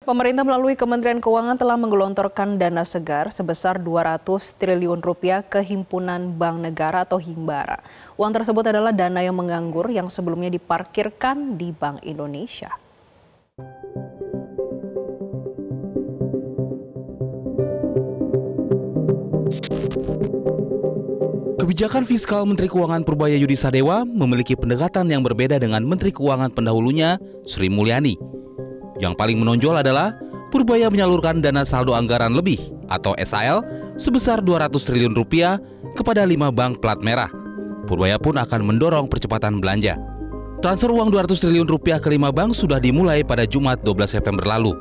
Pemerintah melalui Kementerian Keuangan telah menggelontorkan dana segar sebesar 200 triliun rupiah ke Himpunan Bank Negara atau Himbara. Uang tersebut adalah dana yang menganggur yang sebelumnya diparkirkan di Bank Indonesia. Kebijakan fiskal Menteri Keuangan Purbaya Yudi Sadewa memiliki pendekatan yang berbeda dengan Menteri Keuangan pendahulunya, Sri Mulyani. Yang paling menonjol adalah Purbaya menyalurkan dana saldo anggaran lebih atau SAL sebesar 200 triliun rupiah kepada 5 bank plat merah. Purbaya pun akan mendorong percepatan belanja. Transfer uang 200 triliun rupiah ke 5 bank sudah dimulai pada Jumat 12 September lalu.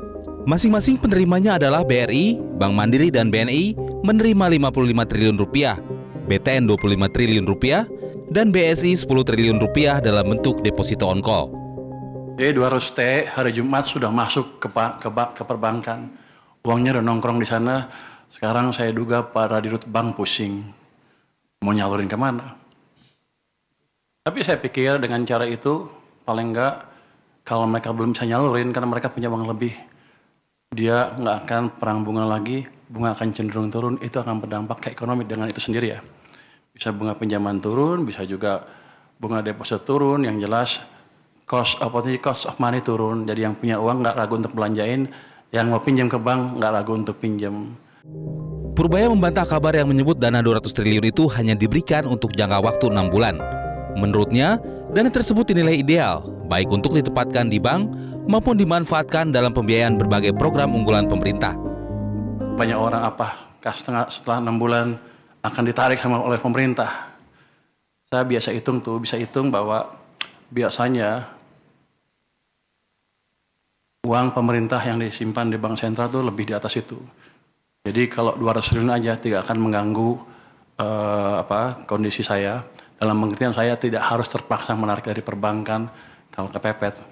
Masing-masing penerimanya adalah BRI, Bank Mandiri dan BNI menerima 55 triliun rupiah, BTN 25 triliun rupiah, dan BSI 10 triliun rupiah dalam bentuk deposito on call. Jadi 200T hari Jumat sudah masuk ke perbankan. Uangnya udah nongkrong di sana. Sekarang saya duga para dirut bank pusing. Mau nyalurin kemana? Tapi saya pikir dengan cara itu, paling enggak kalau mereka belum bisa nyalurin karena mereka punya uang lebih, dia nggak akan perang bunga lagi, bunga akan cenderung turun, itu akan berdampak ke ekonomi dengan itu sendiri ya. Bisa bunga pinjaman turun, bisa juga bunga deposit turun, yang jelas cost of money turun. Jadi yang punya uang nggak ragu untuk belanjain, yang mau pinjam ke bank nggak ragu untuk pinjam. Purbaya membantah kabar yang menyebut dana 200 triliun itu hanya diberikan untuk jangka waktu 6 bulan. Menurutnya, dana tersebut dinilai ideal, baik untuk ditempatkan di bank maupun dimanfaatkan dalam pembiayaan berbagai program unggulan pemerintah. Banyak orang setelah 6 bulan akan ditarik oleh pemerintah. Saya biasa hitung bisa hitung bahwa biasanya uang pemerintah yang disimpan di bank sentral itu lebih di atas itu. Jadi kalau 200 triliun aja tidak akan mengganggu kondisi saya. Dalam pengertian saya tidak harus terpaksa menarik dari perbankan kalau kepepet,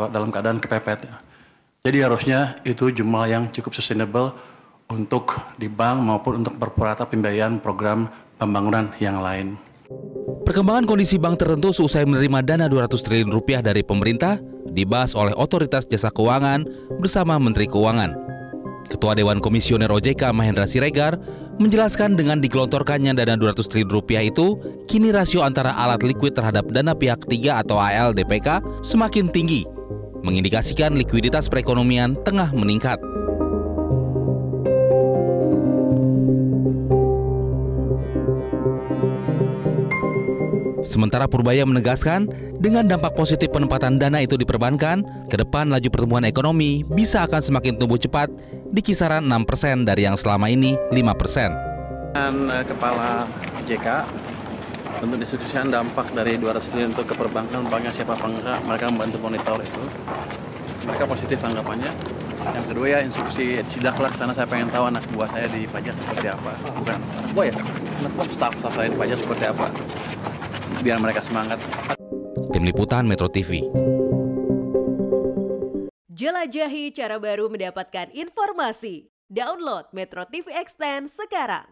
dalam keadaan kepepet. Jadi harusnya itu jumlah yang cukup sustainable untuk di bank maupun untuk berpurata pembiayaan program pembangunan yang lain. Perkembangan kondisi bank tertentu seusai menerima dana 200 triliun rupiah dari pemerintah dibahas oleh Otoritas Jasa Keuangan bersama Menteri Keuangan. Ketua Dewan Komisioner OJK Mahendra Siregar menjelaskan dengan digelontorkannya dana 200 triliun rupiah itu, kini rasio antara alat likuid terhadap dana pihak ketiga atau ALDPK semakin tinggi, mengindikasikan likuiditas perekonomian tengah meningkat. Sementara Purbaya menegaskan, dengan dampak positif penempatan dana itu di perbankan, ke depan laju pertumbuhan ekonomi bisa akan semakin tumbuh cepat di kisaran 6% dari yang selama ini 5%. Dengan Kepala OJK, untuk diskusikan dampak dari 200 triliun untuk ke perbankan, banknya siapa apa enggak, mereka membantu monitor itu. Mereka positif tanggapannya. Yang kedua ya instruksi sidaklah sana, saya pengen tahu anak buah saya di pajak seperti apa. Bukan anak buah ya, anak buah staff saya di pajak seperti apa. Biar mereka semangat. Tim Liputan Metro TV. Jelajahi cara baru mendapatkan informasi. Download Metro TV Extend sekarang.